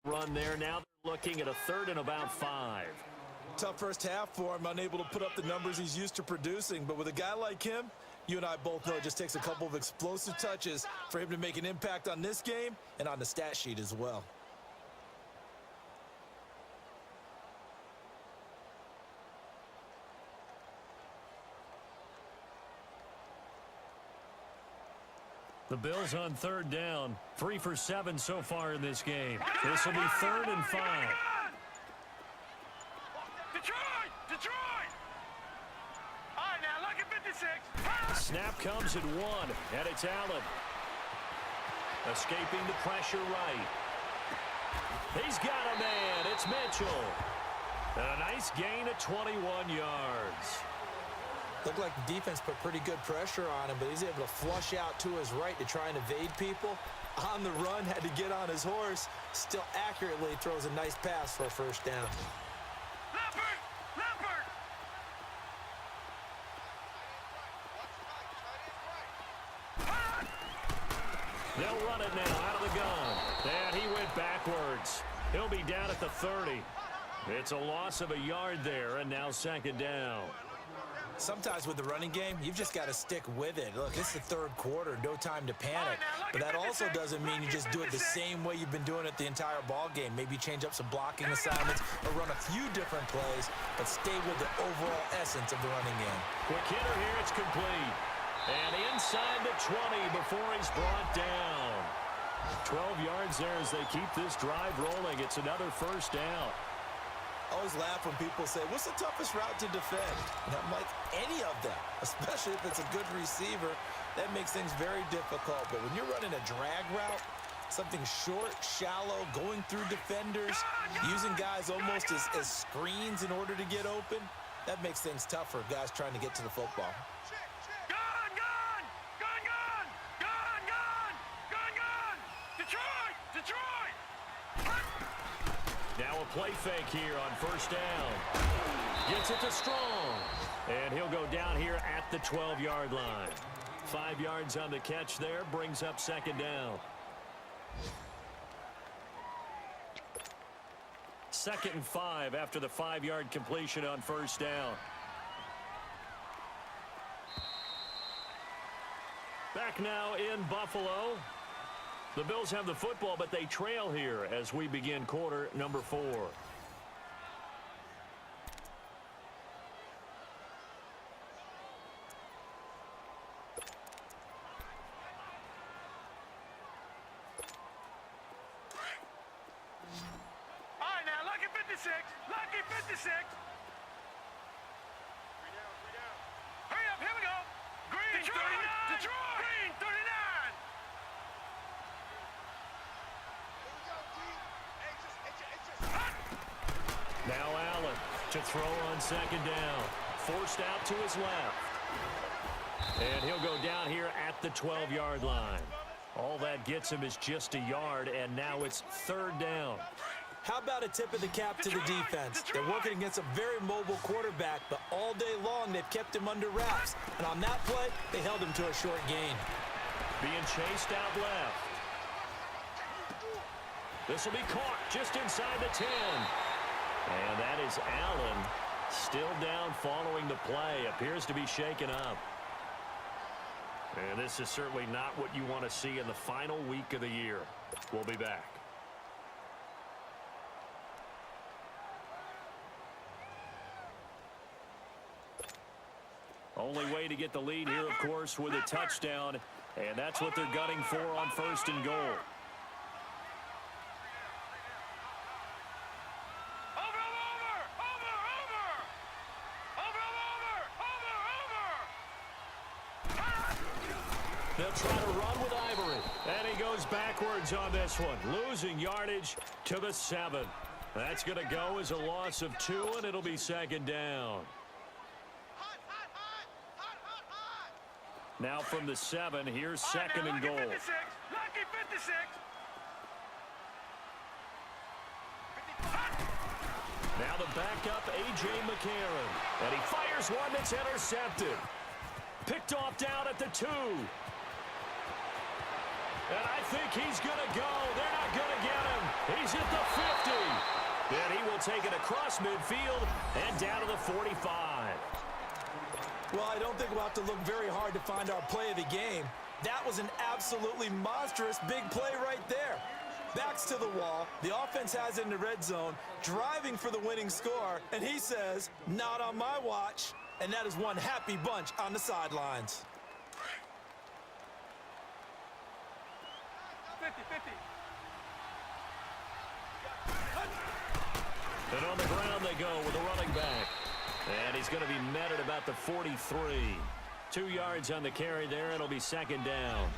run there. Now they're looking at a 3rd and about 5. Tough first half for him, unable to put up the numbers he's used to producing. But with a guy like him, you and I both know it just takes a couple of explosive touches for him to make an impact on this game and on the stat sheet as well. The Bills on 3rd down. 3 for 7 so far in this game. This will be 3rd and 5. Detroit! All right, now look at 56. Snap comes at 1, and it's Allen. Escaping the pressure right. He's got a man. It's Mitchell. And a nice gain of 21 yards. Looked like the defense put pretty good pressure on him, but he's able to flush out to his right to try and evade people. On the run, had to get on his horse. Still accurately throws a nice pass for a first down. Leopard! They'll run it now out of the gun. And he went backwards. He'll be down at the 30. It's a loss of a yard there, and now 2nd down. Sometimes with the running game, you've just got to stick with it. Look, it's the 3rd quarter, no time to panic. But that also doesn't mean you just do it the same way you've been doing it the entire ball game. Maybe change up some blocking assignments or run a few different plays, but stay with the overall essence of the running game. Quick hitter here, it's complete. And inside the 20 before he's brought down. 12 yards there as they keep this drive rolling. It's another first down. I always laugh when people say, what's the toughest route to defend? And I'm like, any of them, especially if it's a good receiver. That makes things very difficult. But when you're running a drag route, something short, shallow, going through defenders, using guys almost as screens in order to get open, that makes things tough for guys trying to get to the football. Detroit! Now a play fake here on first down. Gets it to Strong. And he'll go down here at the 12-yard line. 5 yards on the catch there, brings up 2nd down. 2nd and 5 after the 5-yard completion on first down. Back now in Buffalo. The Bills have the football, but they trail here as we begin quarter number 4. All right, now, lucky 56. Lucky 56. Hurry up, here we go. Green, Detroit, 39. Detroit. Green, 39. Now Allen to throw on 2nd down. Forced out to his left. And he'll go down here at the 12-yard line. All that gets him is just a yard, and now it's 3rd down. How about a tip of the cap to the defense? They're working against a very mobile quarterback, but all day long they've kept him under wraps. And on that play, they held him to a short gain. Being chased out left. This will be caught just inside the 10. And that is Allen still down following the play. Appears to be shaken up. And this is certainly not what you want to see in the final week of the year. We'll be back. Only way to get the lead here, of course, with a touchdown. And that's what they're gunning for on 1st and goal. They'll try to run with Ivory. And he goes backwards on this one. Losing yardage to the 7. That's going to go as a loss of 2, and it'll be 2nd down. Now from the 7, here's 2nd and goal. Lucky 56. Now the backup, A.J. McCarron. And he fires one that's intercepted. Picked off down at the 2. And I think he's going to go. They're not going to get him. He's at the 50. And he will take it across midfield and down to the 45. Well, I don't think we'll have to look very hard to find our play of the game. That was an absolutely monstrous big play right there. Backs to the wall. The offense has it in the red zone, driving for the winning score. And he says, not on my watch. And that is one happy bunch on the sidelines. 50-50. And on the ground they go with the running back. And he's going to be met at about the 43. 2 yards on the carry there. It'll be second down.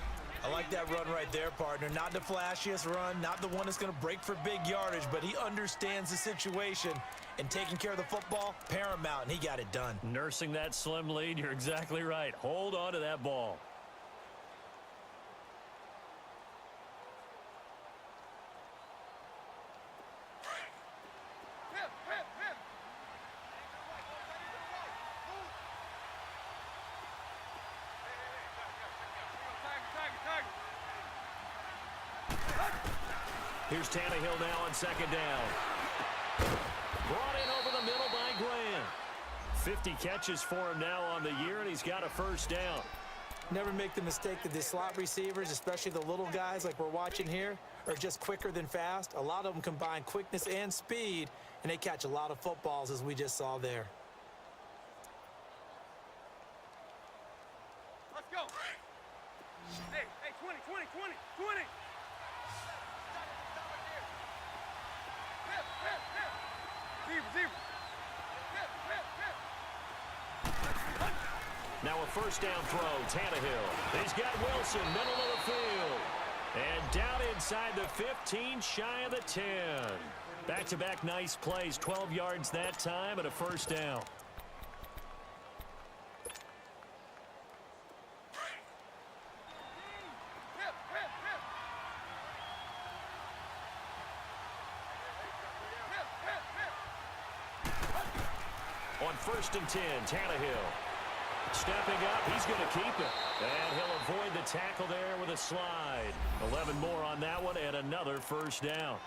I like that run right there, partner. Not the flashiest run, not the one that's going to break for big yardage, but he understands the situation, and taking care of the football, paramount, and he got it done. Nursing that slim lead, you're exactly right. Hold on to that ball. Here's Tannehill now on second down. Brought in over the middle by Graham. 50 catches for him now on the year, and he's got a first down. Never make the mistake that the slot receivers, especially the little guys like we're watching here, are just quicker than fast. A lot of them combine quickness and speed, and they catch a lot of footballs, as we just saw there. Let's go. Hey, 20. Zebra. Now a first down throw, Tannehill. He's got Wilson, middle of the field. And down inside the 15, shy of the 10. Back-to-back nice plays, 12 yards that time and a first down. On 1st and 10, Tannehill. Stepping up, he's going to keep it. And he'll avoid the tackle there with a slide. 11 more on that one and another first down.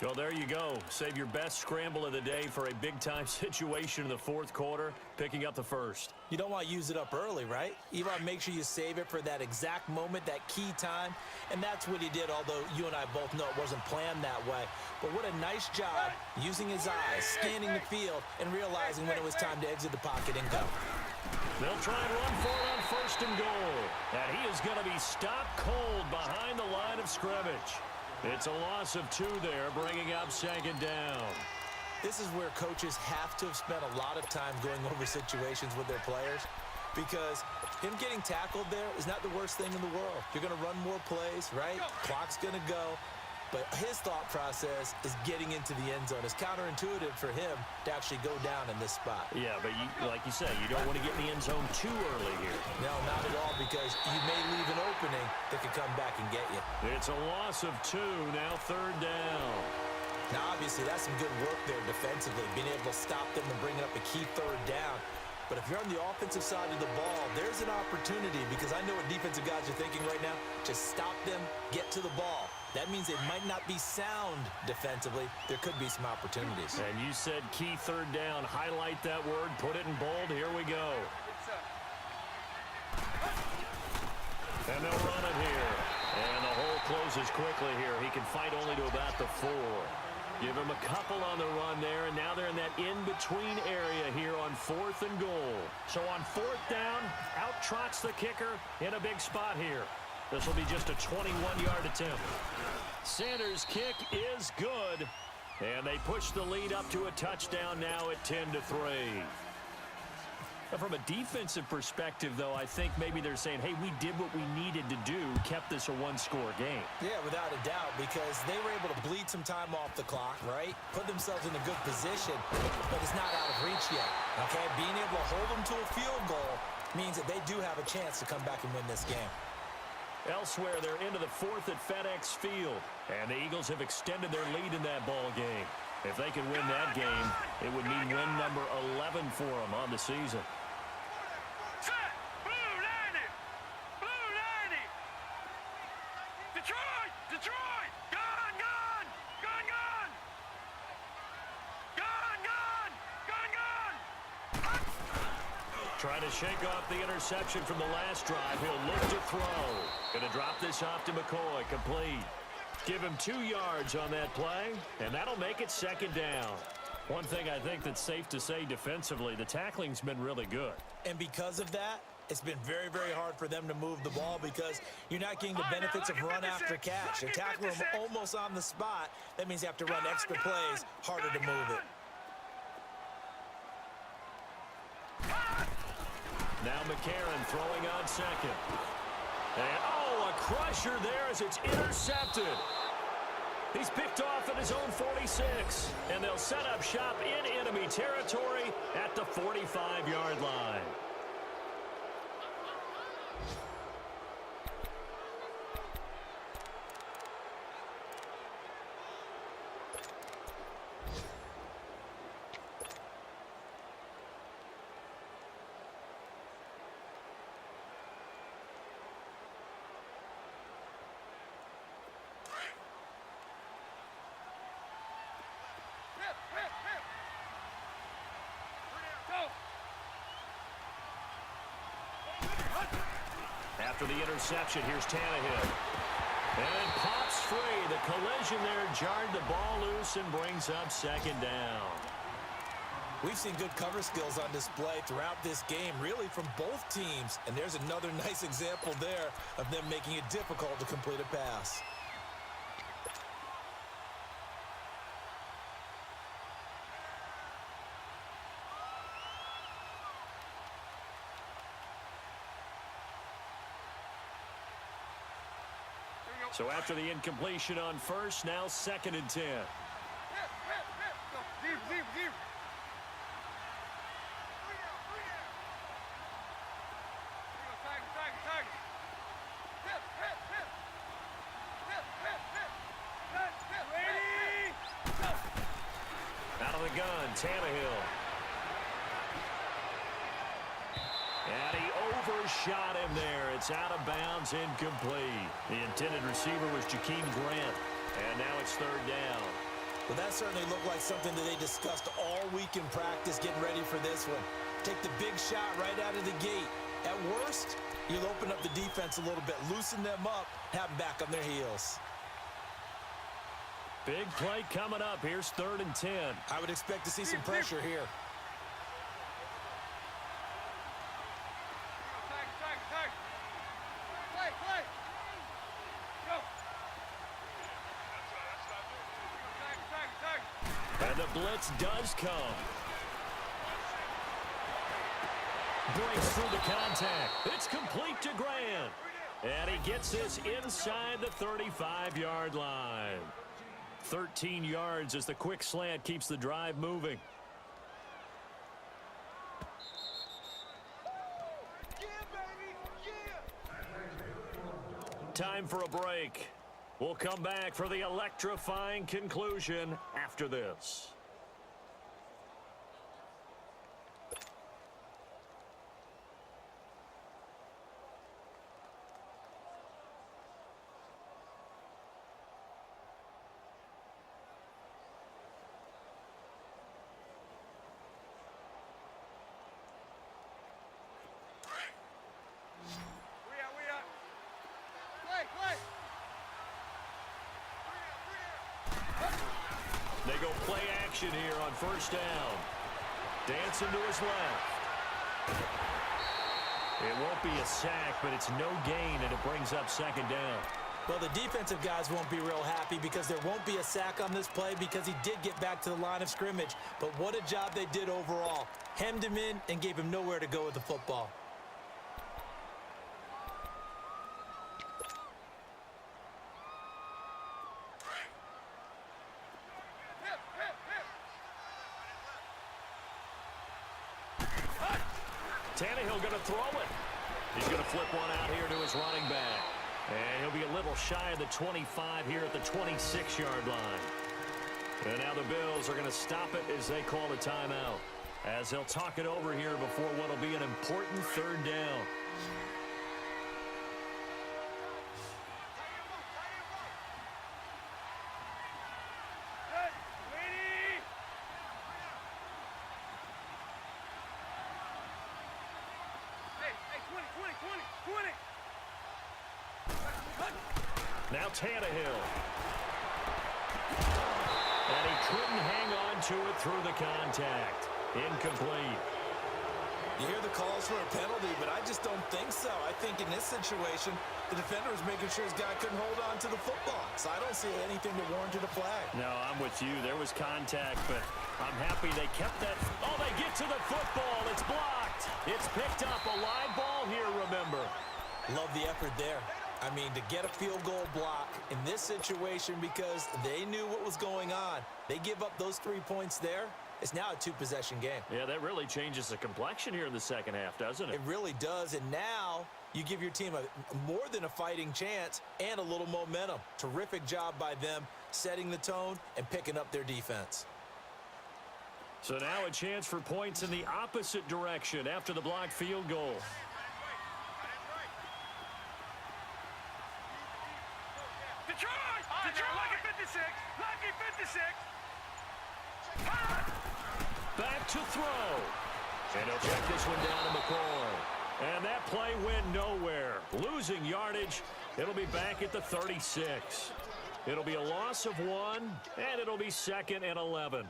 Well, there you go. Save your best scramble of the day for a big-time situation in the fourth quarter, picking up the first. You don't want to use it up early, right? You want to make sure you save it for that exact moment, that key time. And that's what he did, although you and I both know it wasn't planned that way. But what a nice job using his eyes, scanning the field, and realizing when it was time to exit the pocket and go. They'll try and run for it on 1st and goal. And he is going to be stopped cold behind the line of scrimmage. It's a loss of 2 there, bringing up second down. This is where coaches have to have spent a lot of time going over situations with their players, because him getting tackled there is not the worst thing in the world. You're going to run more plays, right? Clock's going to go. But his thought process is getting into the end zone. It's counterintuitive for him to actually go down in this spot. Yeah, but like you say, you don't want to get in the end zone too early here. No, not at all, because you may leave an opening that could come back and get you. It's a loss of 2, now 3rd down. Now, obviously, that's some good work there defensively, being able to stop them and bring up a key 3rd down. But if you're on the offensive side of the ball, there's an opportunity, because I know what defensive guys are thinking right now. Just stop them, get to the ball. That means it might not be sound defensively. There could be some opportunities. And you said key 3rd down. Highlight that word. Put it in bold. Here we go. And they'll run it here. And the hole closes quickly here. He can fight only to about the 4. Give him a couple on the run there, and now they're in that in-between area here on 4th and goal. So on 4th down, out trots the kicker in a big spot here. This will be just a 21-yard attempt. Sanders' kick is good, and they push the lead up to a touchdown now at 10-3. From a defensive perspective, though, I think maybe they're saying, hey, we did what we needed to do, kept this a one-score game. Yeah, without a doubt, because they were able to bleed some time off the clock, right? Put themselves in a good position, but it's not out of reach yet, okay? Being able to hold them to a field goal means that they do have a chance to come back and win this game. Elsewhere, they're into the 4th at FedEx Field, and the Eagles have extended their lead in that ball game. If they can win that game, it would mean win number 11 for them on the season. Detroit! Gone! Trying to shake off the interception from the last drive. He'll look to throw. Going to drop this off to McCoy. Complete. Give him 2 yards on that play, and that'll make it second down. One thing I think that's safe to say defensively, the tackling's been really good. And because of that, it's been very, very hard for them to move the ball because you're not getting the benefits of run after catch. You're tackling them almost on the spot. That means you have to run extra plays, harder to move it. Now McCarron throwing on second. And, oh, a crusher there as it's intercepted. He's picked off at his own 46. And they'll set up shop in enemy territory at the 45-yard line. After the interception, here's Tannehill. And pops free. The collision there jarred the ball loose and brings up second down. We've seen good cover skills on display throughout this game, really from both teams. And there's another nice example there of them making it difficult to complete a pass. So after the incompletion on first, now 2nd and 10. Out of the gun, Tannehill. And he overshot him there. It's out of bounds, incomplete. The intended receiver was Jakeem Grant. And now it's 3rd down. Well, that certainly looked like something that they discussed all week in practice, getting ready for this one. Take the big shot right out of the gate. At worst, you'll open up the defense a little bit, loosen them up, have them back on their heels. Big play coming up. Here's 3rd and 10. I would expect to see some pressure here. And the blitz does come. Breaks through the contact. It's complete to Grant. And he gets this inside the 35-yard line. 13 yards as the quick slant keeps the drive moving. Time for a break. We'll come back for the electrifying conclusion after this. They go play action here on 1st down. Dancing to his left. It won't be a sack, but it's no gain, and it brings up 2nd down. Well, the defensive guys won't be real happy because there won't be a sack on this play because he did get back to the line of scrimmage. But what a job they did overall. Hemmed him in and gave him nowhere to go with the football. Tannehill going to throw it. He's going to flip one out here to his running back. And he'll be a little shy of the 25 here at the 26-yard line. And now the Bills are going to stop it as they call a timeout. As they'll talk it over here before what will be an important 3rd down. Now Tannehill. And he couldn't hang on to it through the contact. Incomplete. You hear the calls for a penalty, but I just don't think so. I think in this situation, the defender was making sure his guy couldn't hold on to the football. So I don't see anything to warrant a flag. No, I'm with you. There was contact, but I'm happy they kept that. Oh, they get to the football. It's blocked. It's picked up. A live ball here, remember. Love the effort there. I mean, to get a field goal block in this situation because they knew what was going on. They give up those 3 points there. It's now a two-possession game. Yeah, that really changes the complexion here in the second half, doesn't it? It really does, and now you give your team more than a fighting chance and a little momentum. Terrific job by them setting the tone and picking up their defense. So now a chance for points in the opposite direction after the blocked field goal. Detroit! Lucky 56! Lucky 56! Back to throw. And he'll check this one down to McCoy. And that play went nowhere. Losing yardage. It'll be back at the 36. It'll be a loss of 1, and it'll be 2nd and 11.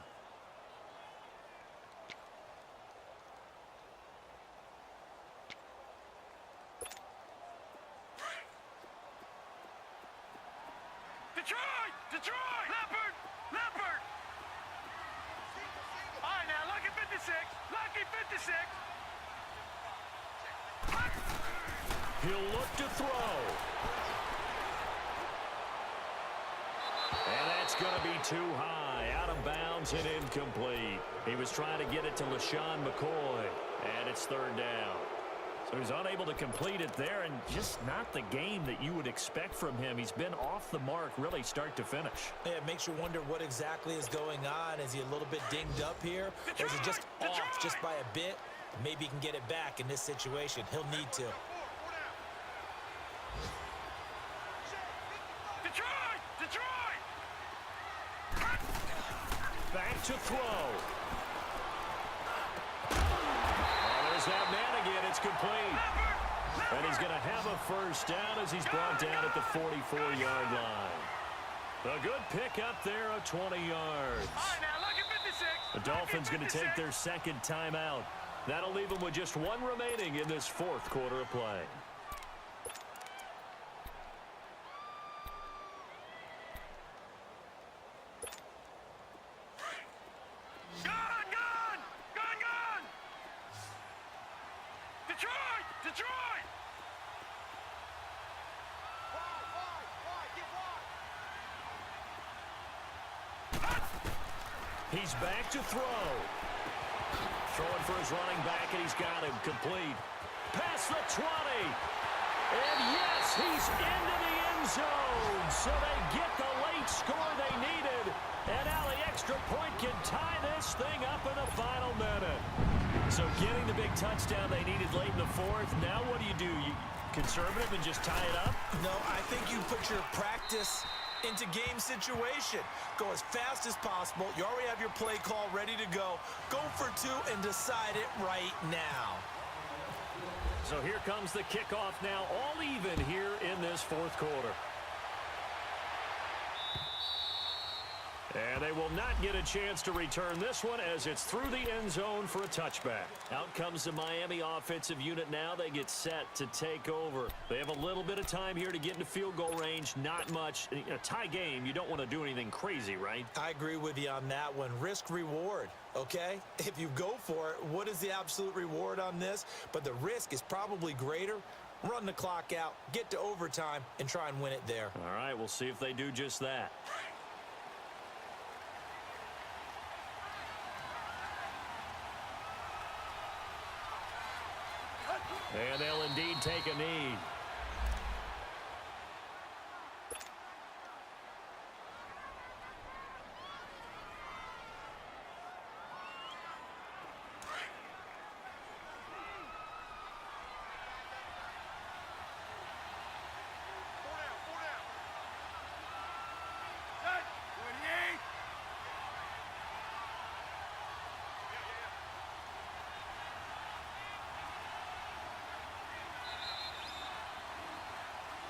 Detroit! Leopard! All right, now, lucky 56. Lucky 56. He'll look to throw. And that's going to be too high. Out of bounds and incomplete. He was trying to get it to LaShawn McCoy. And it's 3rd down. So he's unable to complete it there, and just not the game that you would expect from him. He's been off the mark really start to finish. Yeah, it makes you wonder what exactly is going on. Is he a little bit dinged up here? Or is he just off just by a bit? Maybe he can get it back in this situation. He'll need to. Detroit! Back to throw. Oh, there's that man again. It's complete. And he's going to have a first down as he's brought down at the 44-yard line. A good pickup there of 20 yards. All right, now, lucky 56. The Dolphins going to take their second timeout. That'll leave them with just 1 remaining in this 4th quarter of play. Gone! Detroit! He's back to throw. Throwing for his running back, and he's got him complete. Past the 20. And yes, he's into the end zone. So they get the late score they needed. And now the extra point can tie this thing up in the final minute. So getting the big touchdown they needed late in the 4th. Now what do? You conservative and just tie it up? No, I think you put your practice into game situation. Go as fast as possible. You already have your play call ready to go. Go for 2 and decide it right now. So here comes the kickoff now, all even here in this 4th quarter. And they will not get a chance to return this one as it's through the end zone for a touchback. Out comes the Miami offensive unit now. They get set to take over. They have a little bit of time here to get into field goal range. Not much. In a tie game, you don't want to do anything crazy, right? I agree with you on that one. Risk reward, okay? If you go for it, what is the absolute reward on this? But the risk is probably greater. Run the clock out, get to overtime, and try and win it there. All right, we'll see if they do just that. And they'll indeed take a knee.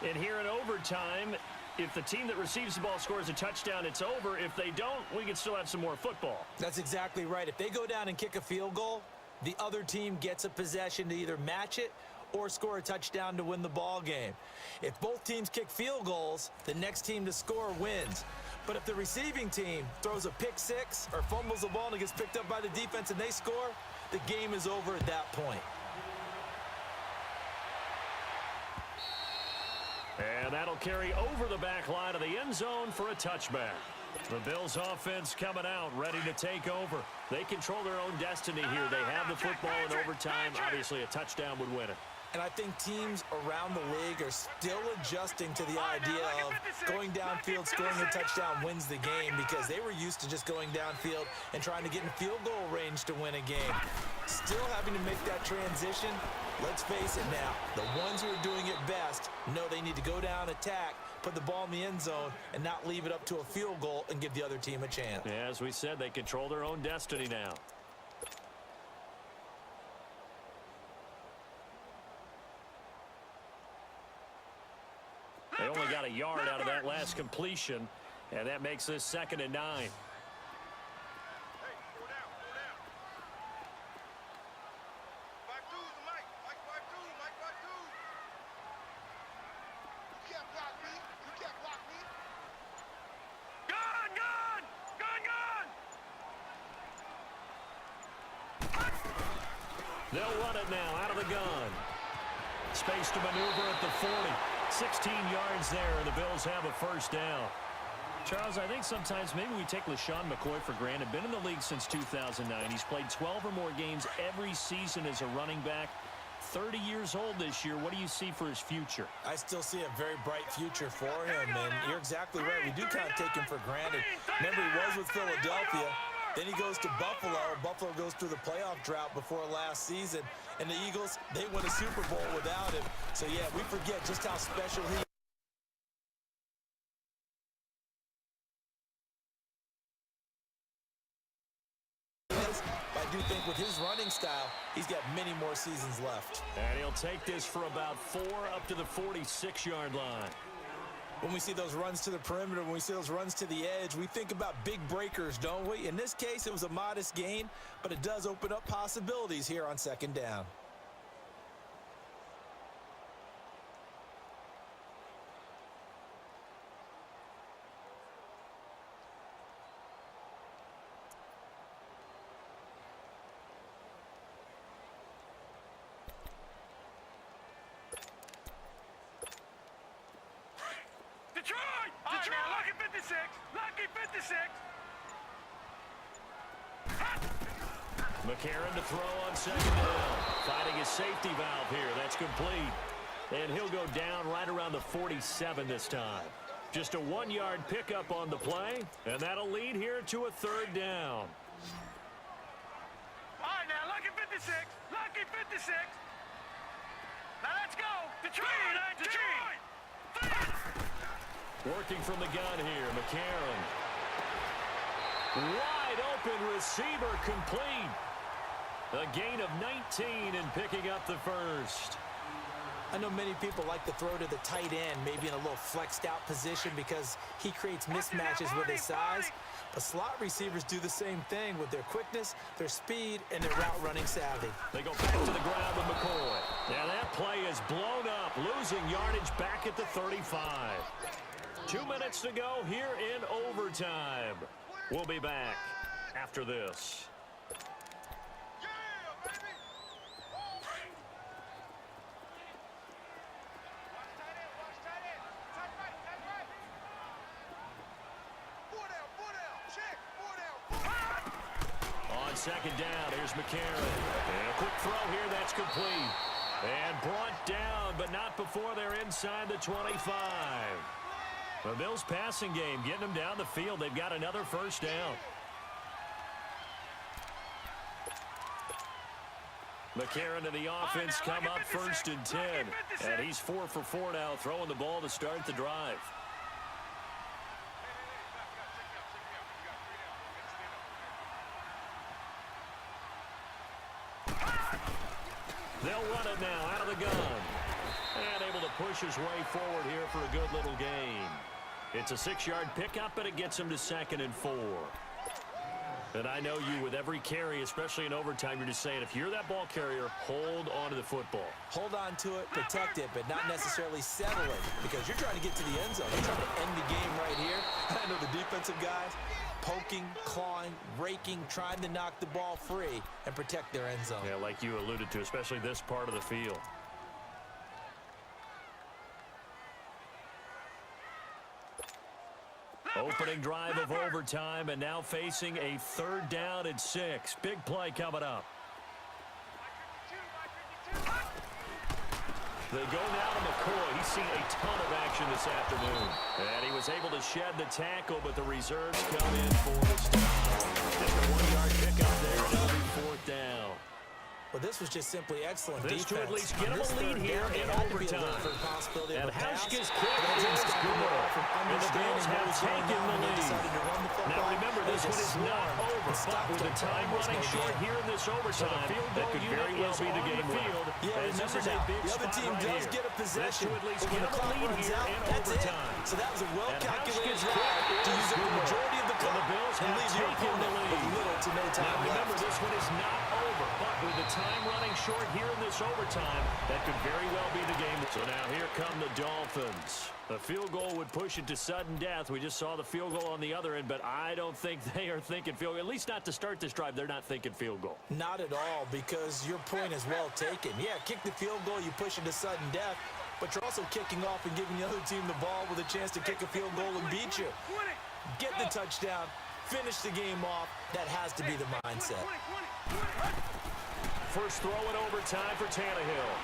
And here in overtime, if the team that receives the ball scores a touchdown, it's over. If they don't, we can still have some more football. That's exactly right. If they go down and kick a field goal, the other team gets a possession to either match it or score a touchdown to win the ball game. If both teams kick field goals, the next team to score wins. But if the receiving team throws a pick six or fumbles the ball and it gets picked up by the defense and they score, the game is over at that point. And that'll carry over the back line of the end zone for a touchback. The Bills offense coming out, ready to take over. They control their own destiny here. They have the football in overtime. Obviously, a touchdown would win it. And I think teams around the league are still adjusting to the idea of going downfield, scoring a touchdown wins the game, because they were used to just going downfield and trying to get in field goal range to win a game. Still having to make that transition. Let's face it now, the ones who are doing it best know they need to go down, attack, put the ball in the end zone, and not leave it up to a field goal and give the other team a chance. Yeah, as we said, they control their own destiny now. They only got a yard out of that last completion, and that makes this 2nd and 9. They'll run it now out of the gun. Space to maneuver at the 40. 16 yards there, and the Bills have a first down. Charles, I think sometimes maybe we take LaShawn McCoy for granted. Been in the league since 2009. He's played 12 or more games every season as a running back. 30 years old this year. What do you see for his future? I still see a very bright future for him, and you're exactly right. We do kind of take him for granted. Remember, he was with Philadelphia. Then he goes to Buffalo. Buffalo goes through the playoff drought before last season. And the Eagles, they win a Super Bowl without him. So, yeah, we forget just how special he is. I do think with his running style, he's got many more seasons left. And he'll take this for about 4 up to the 46-yard line. When we see those runs to the perimeter, when we see those runs to the edge, we think about big breakers, don't we? In this case, it was a modest gain, but it does open up possibilities here on 2nd down. Detroit, lucky 56, lucky 56. McCarron to throw on 2nd down. Finding his safety valve here. That's complete. And he'll go down right around the 47 this time. Just a 1-yard pickup on the play, and that'll lead here to a 3rd down. All right, now, lucky 56, lucky 56. Now, let's go. Detroit. Working from the gun here, McCarron. Wide open receiver complete. A gain of 19 and picking up the first. I know many people like to throw to the tight end, maybe in a little flexed out position because he creates mismatches with his size. But slot receivers do the same thing with their quickness, their speed, and their route running savvy. They go back to the ground with McCoy. Now that play is blown up, losing yardage back at the 35. 2 minutes to go here in overtime. We'll be back after this. On 2nd down, here's McCarron. And a quick throw here, that's complete. And brought down, but not before they're inside the 25. The Bills passing game, getting them down the field. They've got another first down. McCarron and the offense come up 1st and 10. And he's 4 for 4 now, throwing the ball to start the drive. They'll run it now out of the gun. And able to push his way forward here for a good little gain. It's a 6-yard pickup, but it gets him to 2nd and 4. And I know you, with every carry, especially in overtime, you're just saying, if you're that ball carrier, hold on to the football. Hold on to it, protect it, but not necessarily settle it, because you're trying to get to the end zone. You're trying to end the game right here. I know the defensive guys poking, clawing, raking, trying to knock the ball free and protect their end zone. Yeah, like you alluded to, especially this part of the field. Opening drive of overtime, and now facing a 3rd down and 6. Big play coming up. They go now to McCoy. He's seen a ton of action this afternoon. And he was able to shed the tackle, but the reserves come in for the stop. Just a 1-yard pickup there, and it'll be 4th down. Well, this was just simply excellent this defense. To at least get him a lead here in overtime. And Hauschka's kick is good. And the Bills have taken the lead. Now remember, this one is not over. But with the time running short here in this overtime, that could very well be the game field. Yeah, remember now, the other team does get a possession, but when the clock runs out, that's it. So that was a well-calculated drive to use up the majority of the clock and leave your opponent with little to no time left. Remember, this one is not over, but with the time running short here in this overtime, that could very well be the game. So now here come the Dolphins. A field goal would push it to sudden death. We just saw the field goal on the other end, but I don't think they are thinking field goal. At least not to start this drive. They're not thinking field goal. Not at all, because your point is well taken. Yeah, kick the field goal, you push it to sudden death, but you're also kicking off and giving the other team the ball with a chance to kick a field goal and beat you. Get the touchdown, finish the game off. That has to be the mindset. First throw in overtime for Tannehill.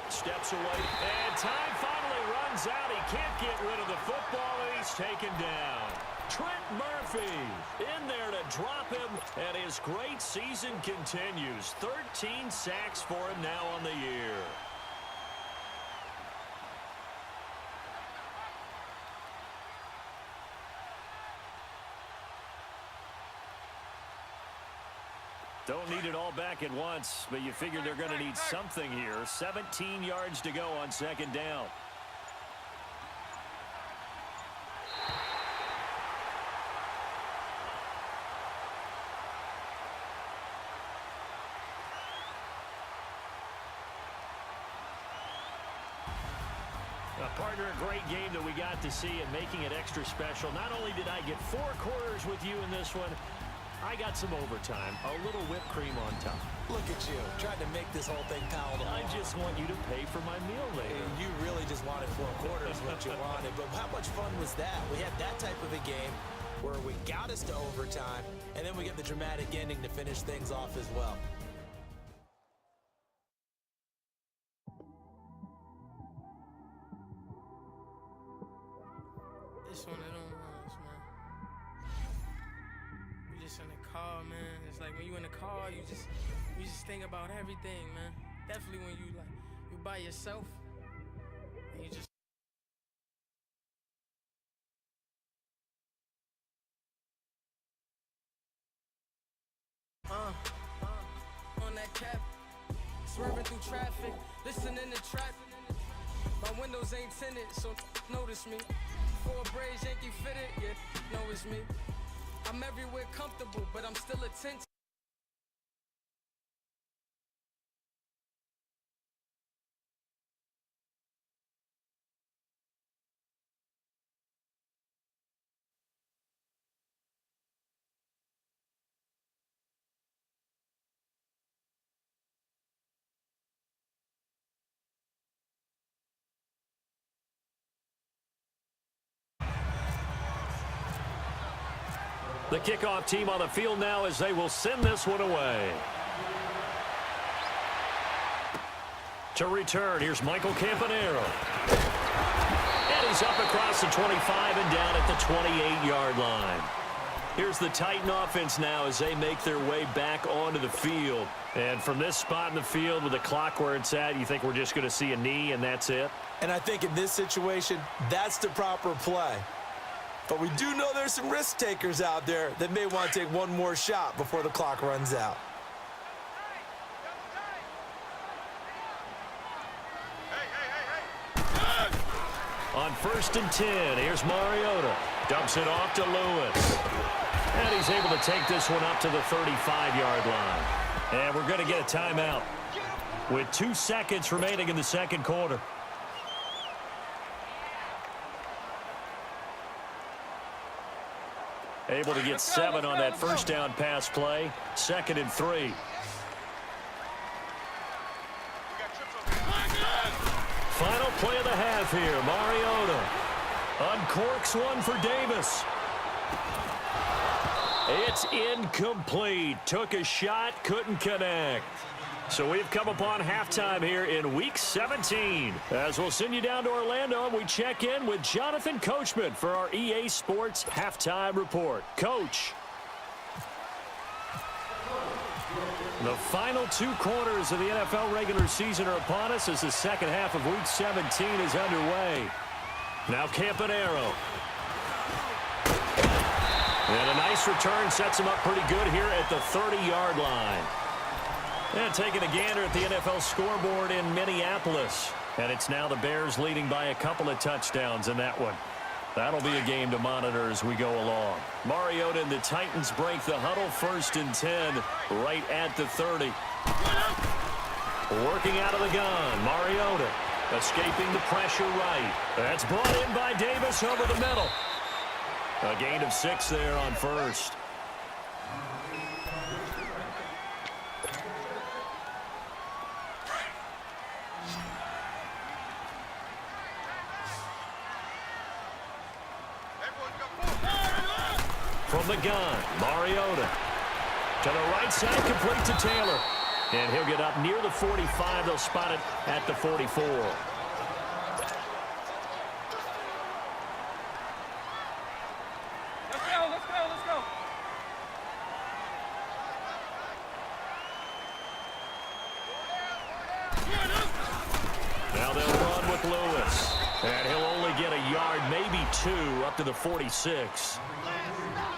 Steps away, and time finally runs out. He can't get rid of the football, and he's taken down. Trent Murphy in there to drop him, and his great season continues. 13 sacks for him now on the year. Don't need it all back at once, but you figure they're going to need something here. 17 yards to go on 2nd down. Partner, a great game that we got to see and making it extra special. Not only did I get 4 quarters with you in this one, I got some overtime, a little whipped cream on top. Look at you, trying to make this whole thing palatable. I just want you to pay for my meal later. And you really just wanted 4 quarters what you wanted. But how much fun was that? We had that type of a game where we got us to overtime, and then we get the dramatic ending to finish things off as well. It's one of them ones, man. You just in the car, man. It's like when you in the car, you just think about everything, man. Definitely when you by yourself, and you just on that cap, swerving through traffic, listening to trap. My windows ain't tinted, so notice me. 4 braids, Yankee fitted, yeah, know it's me. I'm everywhere comfortable, but I'm still attentive. The kickoff team on the field now as they will send this one away. To return, here's Michael Campanaro. And he's up across the 25 and down at the 28-yard line. Here's the Titan offense now as they make their way back onto the field. And from this spot in the field with the clock where it's at, you think we're just going to see a knee and that's it? And I think in this situation, that's the proper play. But we do know there's some risk takers out there that may want to take one more shot before the clock runs out. On 1st and 10, here's Mariota. Dumps it off to Lewis. And he's able to take this one up to the 35-yard line. And we're going to get a timeout with 2 seconds remaining in the second quarter. Able to get 7 on that first down pass play. 2nd and 3. Final play of the half here. Mariota uncorks one for Davis. It's incomplete. Took a shot, couldn't connect. So we've come upon halftime here in Week 17. As we'll send you down to Orlando, we check in with Jonathan Coachman for our EA Sports Halftime Report. Coach. The final 2 quarters of the NFL regular season are upon us as the second half of Week 17 is underway. Now Campanaro. And a nice return sets him up pretty good here at the 30-yard line. And taking a gander at the NFL scoreboard in Minneapolis. And it's now the Bears leading by a couple of touchdowns in that one. That'll be a game to monitor as we go along. Mariota and the Titans break the huddle. 1st and 10 right at the 30. Working out of the gun. Mariota escaping the pressure right. That's brought in by Davis over the middle. A gain of 6 there on 1st. From the gun, Mariota. To the right side, complete to Taylor. And he'll get up near the 45. They'll spot it at the 44. Let's go. Now they'll run with Lewis. And he'll only get a yard, maybe 2, up to the 46.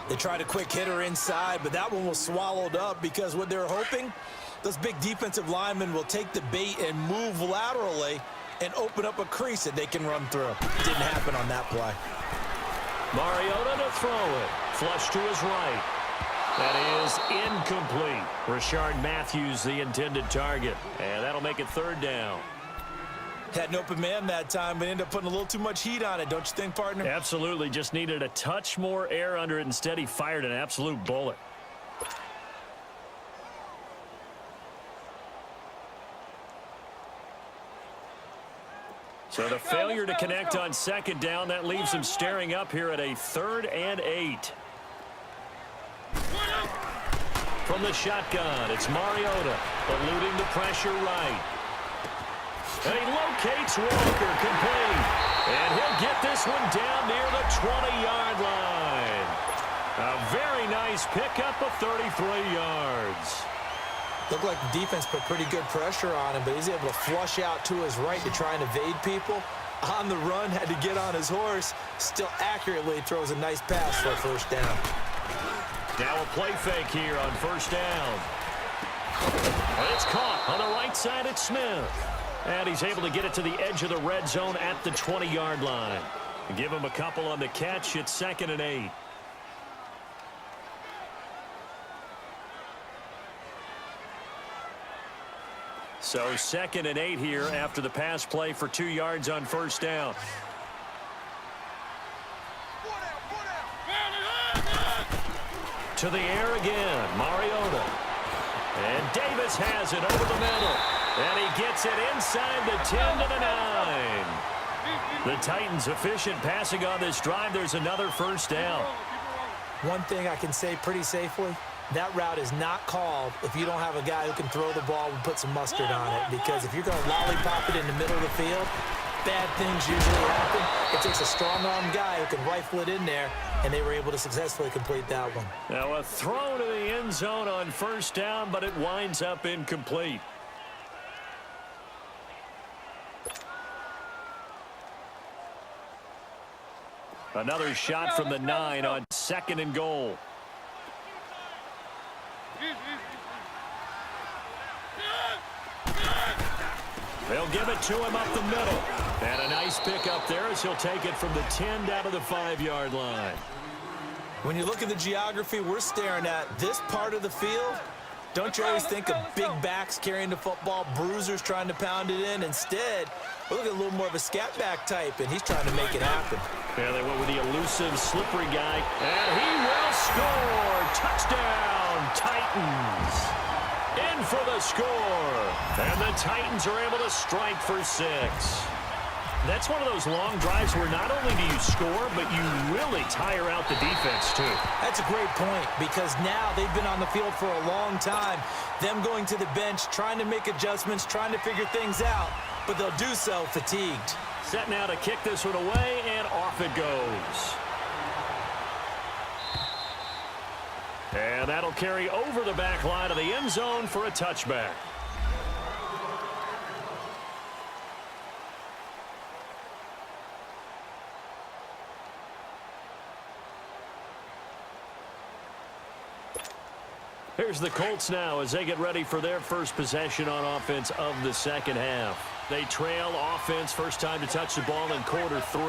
They tried a quick hitter inside, but that one was swallowed up because what they're hoping, those big defensive linemen will take the bait and move laterally and open up a crease that they can run through. Didn't happen on that play. Mariota to throw it. Flush to his right. That is incomplete. Rashard Matthews, the intended target. And that'll make it 3rd down. Had an open man that time, but ended up putting a little too much heat on it, don't you think, partner? Absolutely. Just needed a touch more air under it. Instead, he fired an absolute bullet. So the failure to connect on 2nd down, that leaves him staring up here at a 3rd and 8. From the shotgun, it's Mariota, eluding the pressure right. And he locates Walker, complete. And he'll get this one down near the 20-yard line. A very nice pickup of 33 yards. Looked like the defense put pretty good pressure on him, but he's able to flush out to his right to try and evade people. On the run, had to get on his horse. Still accurately throws a nice pass for a 1st down. Now a play fake here on 1st down. And it's caught on the right side at Smith. And he's able to get it to the edge of the red zone at the 20-yard line. Give him a couple on the catch. It's 2nd and 8. So 2nd and 8 here after the pass play for 2 yards on 1st down. To the air again, Mariota. And Davis has it over the middle. And he gets it inside the 10 to the 9. The Titans efficient passing on this drive. There's another 1st down. One thing I can say pretty safely, that route is not called if you don't have a guy who can throw the ball and put some mustard on it. Because if you're going to lollipop it in the middle of the field, bad things usually happen. It takes a strong-arm guy who can rifle it in there, and they were able to successfully complete that one. Now a throw to the end zone on 1st down, but it winds up incomplete. Another shot from the 9 on 2nd and goal. They'll give it to him up the middle. And a nice pick up there as he'll take it from the 10 down to the 5-yard line. When you look at the geography we're staring at, this part of the field, don't you always think of big backs carrying the football, bruisers trying to pound it in? Instead, we look at a little more of a scat back type, and he's trying to make it happen. Yeah, they went with the elusive, slippery guy, and he will score. Touchdown, Titans. In for the score. And the Titans are able to strike for 6. That's one of those long drives where not only do you score, but you really tire out the defense, too. That's a great point, because now they've been on the field for a long time. Them going to the bench, trying to make adjustments, trying to figure things out, but they'll do so fatigued. Set now to kick this one away, and off it goes. And that'll carry over the back line of the end zone for a touchback. Here's the Colts now as they get ready for their first possession on offense of the second half. They trail offense, first time to touch the ball in quarter 3,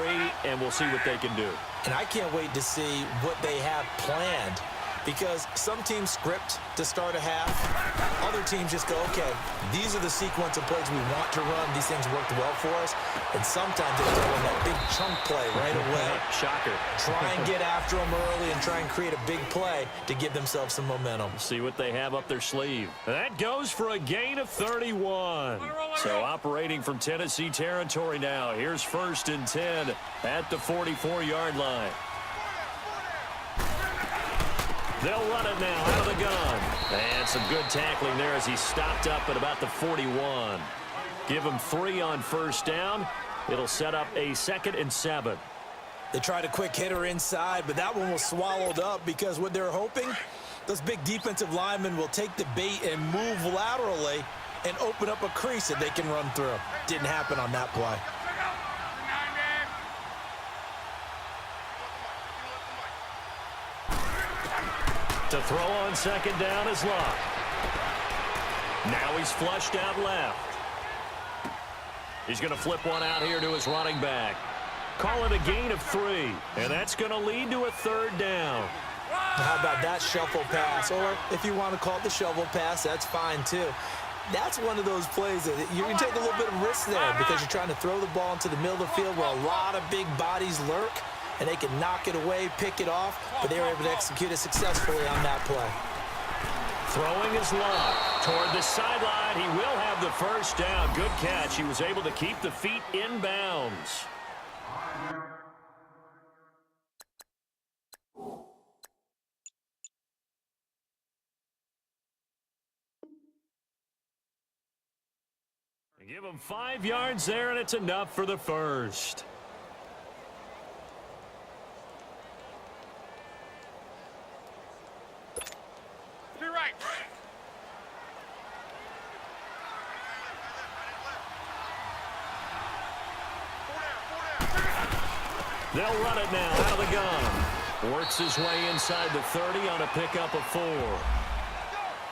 and we'll see what they can do. And I can't wait to see what they have planned, because some teams script to start a half. Other teams just go, okay, these are the sequence of plays we want to run. These things worked well for us. And sometimes they throw in that big chunk play right away. Shocker. Try and get after them early and try and create a big play to give themselves some momentum. See what they have up their sleeve. That goes for a gain of 31. So operating from Tennessee territory now. Here's 1st and 10 at the 44-yard line. They'll run it now out of the gun. And some good tackling there as he stopped up at about the 41. Give him 3 on first down. It'll set up a 2nd and 7. They tried a quick hitter inside, but that one was swallowed up because what they're hoping, those big defensive linemen will take the bait and move laterally and open up a crease that they can run through. Didn't happen on that play. To throw on 2nd down is Locke. Now he's flushed out left. He's going to flip one out here to his running back. Call it a gain of 3, and that's going to lead to a 3rd down. How about that shuffle pass? Or if you want to call it the shovel pass, that's fine too. That's one of those plays that you can take a little bit of risk there because you're trying to throw the ball into the middle of the field where a lot of big bodies lurk, and they can knock it away, pick it off, but they were able to execute it successfully on that play. Throwing his Locke toward the sideline. He will have the first down. Good catch. He was able to keep the feet in bounds. Give him 5 yards there, and it's enough for the first. To your right. They'll run it now out of the gun. Works his way inside the 30 on a pickup of 4.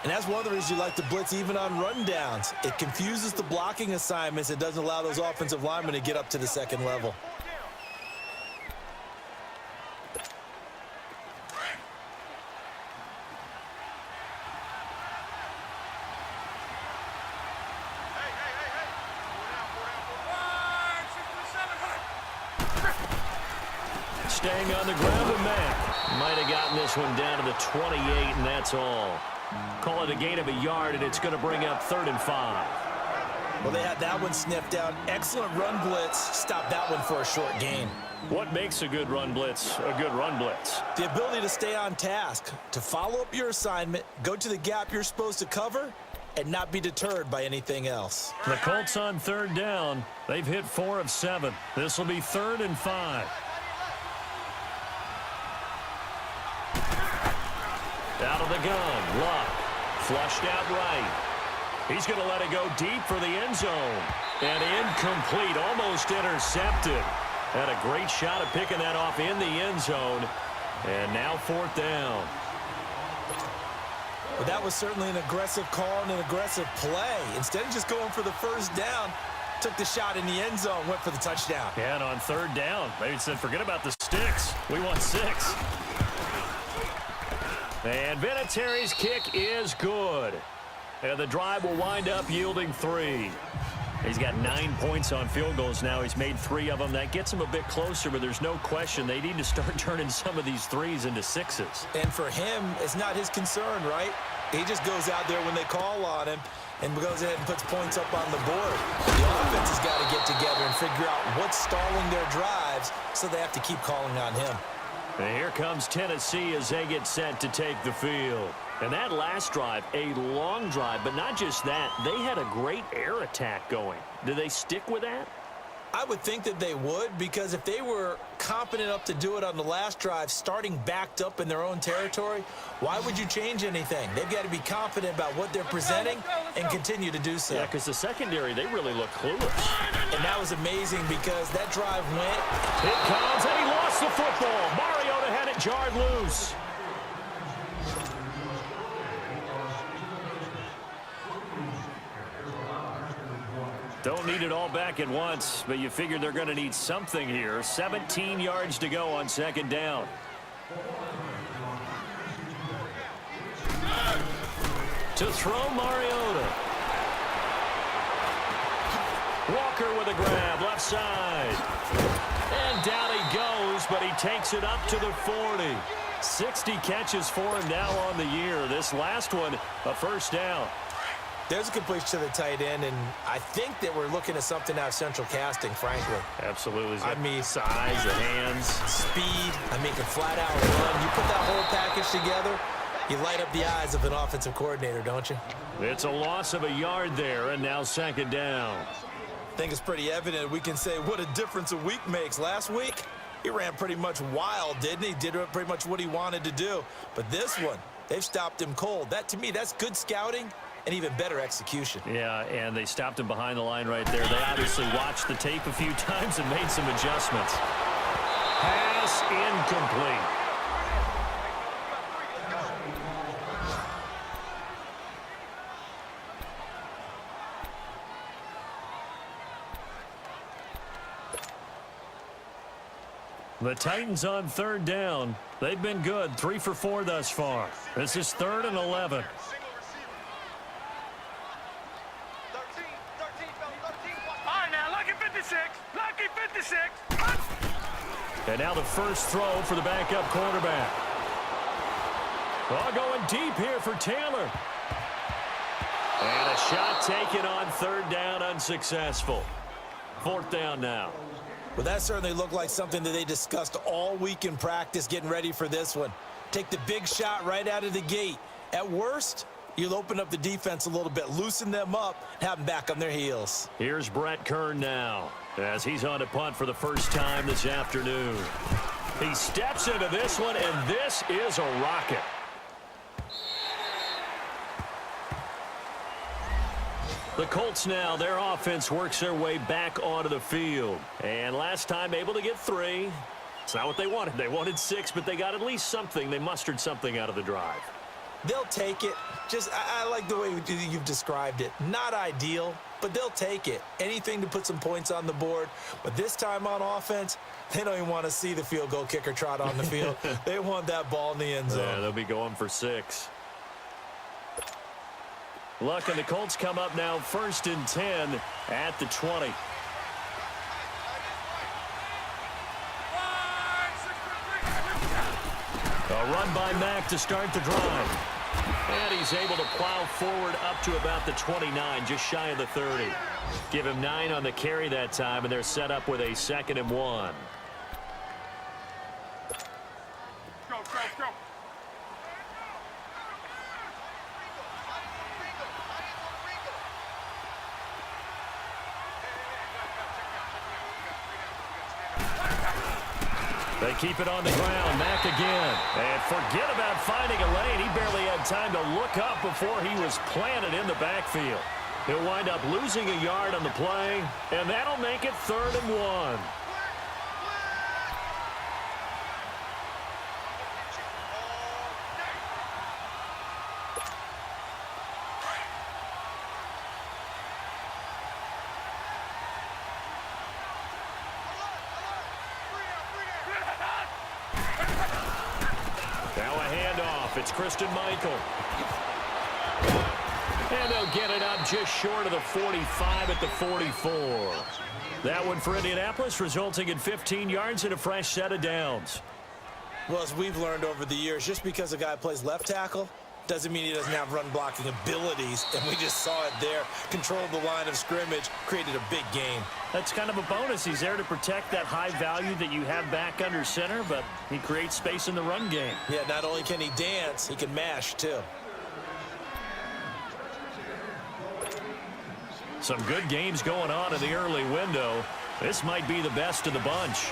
And that's one of the reasons you like to blitz even on rundowns. It confuses the blocking assignments. It doesn't allow those offensive linemen to get up to the second level. Staying on the ground with Mack. Might have gotten this one down to the 28, and that's all. Call it a gain of a yard, and it's going to bring up 3rd and 5. Well, they had that one sniffed out. Excellent run blitz. Stop that one for a short gain. What makes a good run blitz a good run blitz? The ability to stay on task, to follow up your assignment, go to the gap you're supposed to cover, and not be deterred by anything else. The Colts on 3rd down. They've hit 4 of 7. This will be 3rd and 5. Out of the gun, Locke. Flushed out right. He's going to let it go deep for the end zone. And incomplete, almost intercepted. Had a great shot at picking that off in the end zone. And now 4th down. Well, that was certainly an aggressive call and an aggressive play. Instead of just going for the first down, took the shot in the end zone, went for the touchdown. Yeah, and on third down, they said, forget about the sticks. We want 6. And Vinatieri's kick is good. And the drive will wind up yielding 3. He's got 9 points on field goals now. He's made 3 of them. That gets him a bit closer, but there's no question they need to start turning some of these 3s into 6s. And for him, it's not his concern, right? He just goes out there when they call on him and goes ahead and puts points up on the board. The offense has got to get together and figure out what's stalling their drives, so they have to keep calling on him. And here comes Tennessee as they get set to take the field. And that last drive, a long drive, but not just that, they had a great air attack going. Do they stick with that? I would think that they would, because if they were confident enough to do it on the last drive, starting backed up in their own territory, why would you change anything? They've got to be confident about what they're presenting and continue to do so. Yeah, because the secondary, they really look clueless. And that was amazing because that drive went. It comes, and he lost the football. Mariota had it jarred loose. Don't need it all back at once, but you figure they're going to need something here. 17 yards to go on second down. To throw, Mariota. Walker with a grab, left side. And down he goes, but he takes it up to the 40. 60 catches for him now on the year. This last one, a first down. There's a completion to the tight end, and I think that we're looking at something out of central casting, frankly. Absolutely. I mean, size, the hands. Speed. I mean, can flat out run. You put that whole package together, you light up the eyes of an offensive coordinator, don't you? It's a loss of a yard there, and now second down. I think it's pretty evident. We can say what a difference a week makes. Last week, he ran pretty much wild, didn't he? Did pretty much what he wanted to do. But this one, they've stopped him cold. That, to me, that's good scouting and even better execution. Yeah, and they stopped him behind the line right there. They obviously watched the tape a few times and made some adjustments. Pass incomplete. The Titans on third down. They've been good, 3 for 4 thus far. This is 3rd and 11. Lucky 56. And now the first throw for the backup quarterback. Going deep here for Taylor. And a shot taken on third down, unsuccessful. 4th down now. Well, that certainly looked like something that they discussed all week in practice getting ready for this one. Take the big shot right out of the gate. At worst, you'll open up the defense a little bit, loosen them up, and have them back on their heels. Here's Brett Kern now as he's on to punt for the first time this afternoon. He steps into this one, and this is a rocket. The Colts now, their offense works their way back onto the field. And last time able to get 3. It's not what they wanted. They wanted 6, but they got at least something. They mustered something out of the drive. They'll take it. I like the way you've described it. Not ideal, but they'll take it. Anything to put some points on the board. But this time on offense, they don't even want to see the field goal kicker trot on the field. They want that ball in the end zone. Yeah, they'll be going for 6. Luck and the Colts come up now 1st and 10 at the 20. A run by Mack to start the drive. And he's able to plow forward up to about the 29, just shy of the 30. Give him 9 on the carry that time, and they're set up with a 2nd and 1. Go, go, go. They keep it on the ground. Mack again. And forget about finding a lane. He barely had time to look up before he was planted in the backfield. He'll wind up losing a yard on the play, and that'll make it 3rd and 1. half. It's Christian Michael. And they'll get it up just short of the 45 at the 44. That one for Indianapolis, resulting in 15 yards and a fresh set of downs. Well, as we've learned over the years, just because a guy plays left tackle doesn't mean he doesn't have run-blocking abilities, and we just saw it there. Controlled the line of scrimmage, created a big gain. That's kind of a bonus. He's there to protect that high value that you have back under center, but he creates space in the run game. Yeah, not only can he dance, he can mash, too. Some good games going on in the early window. This might be the best of the bunch.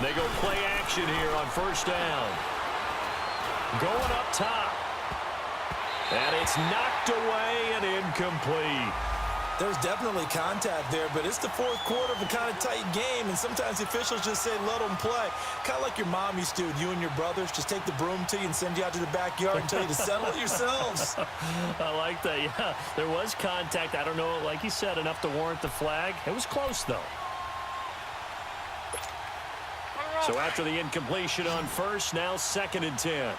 They go play action here on first down. Going up top. And it's knocked away and incomplete. There's definitely contact there, but it's the fourth quarter of a kind of tight game, and sometimes the officials just say, let them play. Kind of like your mom used to with you and your brothers. Just take the broom to you and send you out to the backyard and tell you to settle it yourselves. I like that, yeah. There was contact. I don't know, like you said, enough to warrant the flag. It was close, though. So after the incompletion on first, now 2nd and 10.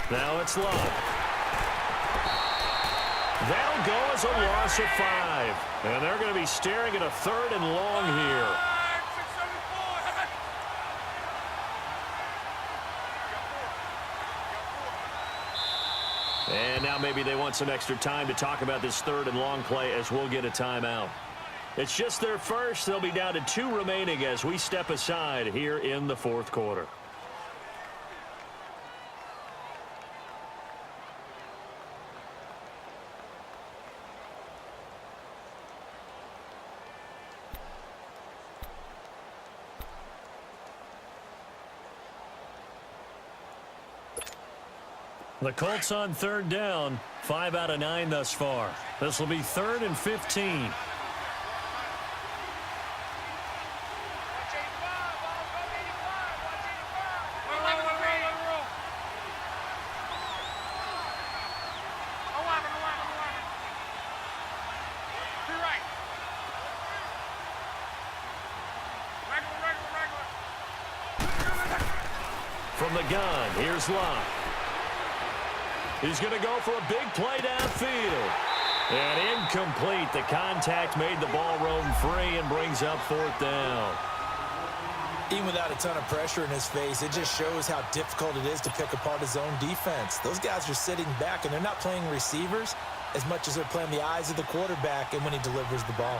Now it's Love. That'll go as a loss of 5. And they're going to be staring at a 3rd and long here. And now maybe they want some extra time to talk about this 3rd and long play as we'll get a timeout. It's just their first. They'll be down to 2 remaining as we step aside here in the 4th quarter. The Colts on 3rd down, 5 out of 9 thus far. This will be 3rd and 15. From the gun, here's Locke. He's going to go for a big play downfield. And incomplete. The contact made the ball roam free and brings up 4th down. Even without a ton of pressure in his face, it just shows how difficult it is to pick apart his own defense. Those guys are sitting back, and they're not playing receivers as much as they're playing the eyes of the quarterback and when he delivers the ball.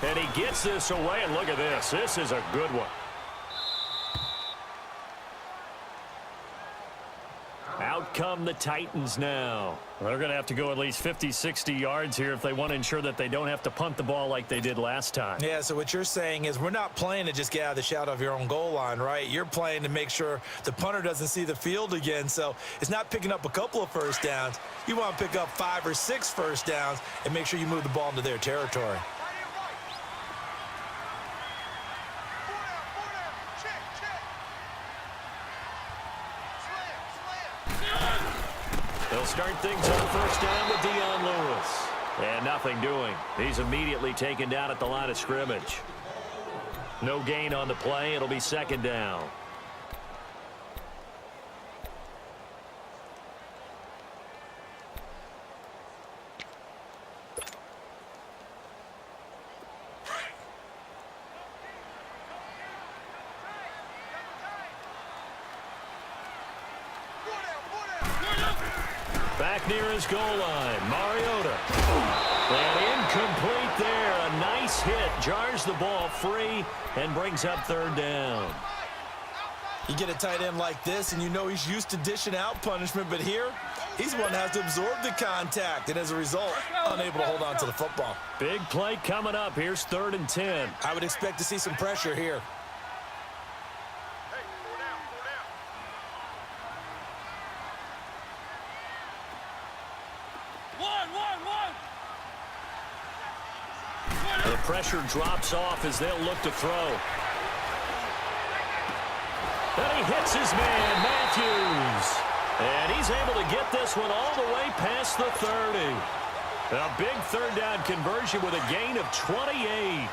And he gets this away, and look at this. This is a good one. Out come the Titans now. They're going to have to go at least 50, 60 yards here if they want to ensure that they don't have to punt the ball like they did last time. Yeah, so what you're saying is we're not playing to just get out of the shadow of your own goal line, right? You're playing to make sure the punter doesn't see the field again. So it's not picking up a couple of first downs. You want to pick up 5 or 6 first downs and make sure you move the ball into their territory. They'll start things on first down with Dion Lewis. And nothing doing. He's immediately taken down at the line of scrimmage. No gain on the play. It'll be 2nd down. Back near his goal line, Mariota. And incomplete there. A nice hit. Jars the ball free and brings up 3rd down. You get a tight end like this, and you know he's used to dishing out punishment, but here, he's the one that has to absorb the contact, and as a result, unable to hold on to the football. Big play coming up. Here's 3rd and 10. I would expect to see some pressure here. pressure drops off as they'll look to throw. And he hits his man, Matthews. And he's able to get this one all the way past the 30. A big third down conversion with a gain of 28.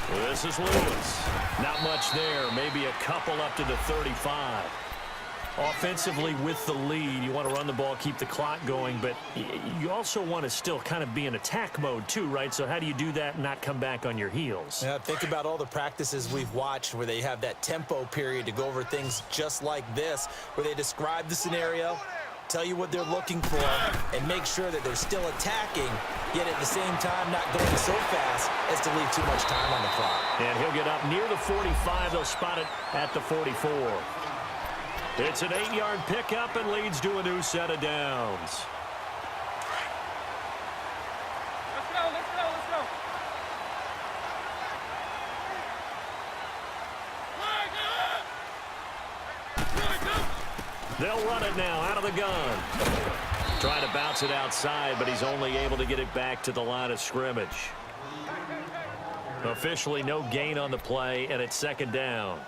This is Lewis. Not much there. Maybe a couple up to the 35. Offensively with the lead, you want to run the ball, keep the clock going, but you also want to still kind of be in attack mode too, right? So how do you do that and not come back on your heels? Yeah, think about all the practices we've watched where they have that tempo period to go over things just like this, where they describe the scenario, tell you what they're looking for, and make sure that they're still attacking, yet at the same time not going so fast as to leave too much time on the clock. And he'll get up near the 45. They'll spot it at the 44. It's an 8-yard pickup and leads to a new set of downs. Let's go, let's go, let's go. They'll run it now out of the gun. Trying to bounce it outside, but he's only able to get it back to the line of scrimmage. Officially no gain on the play, and it's second down.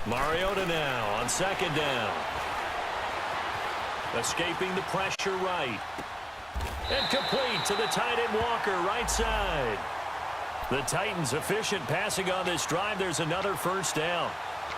Mariota now on second down. Escaping the pressure right. And complete to the tight end Walker, right side. The Titans efficient passing on this drive. There's another first down.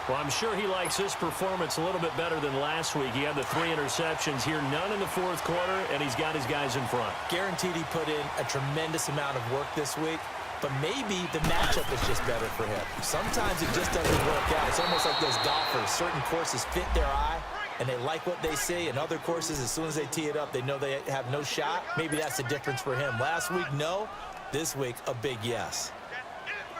Well, I'm sure he likes this performance a little bit better than last week. He had the 3 interceptions here, none in the fourth quarter, and he's got his guys in front. Guaranteed he put in a tremendous amount of work this week, but maybe the matchup is just better for him. Sometimes it just doesn't work out. It's almost like those golfers. Certain courses fit their eye, and they like what they see. And other courses, as soon as they tee it up, they know they have no shot. Maybe that's the difference for him. Last week, no. This week, a big yes.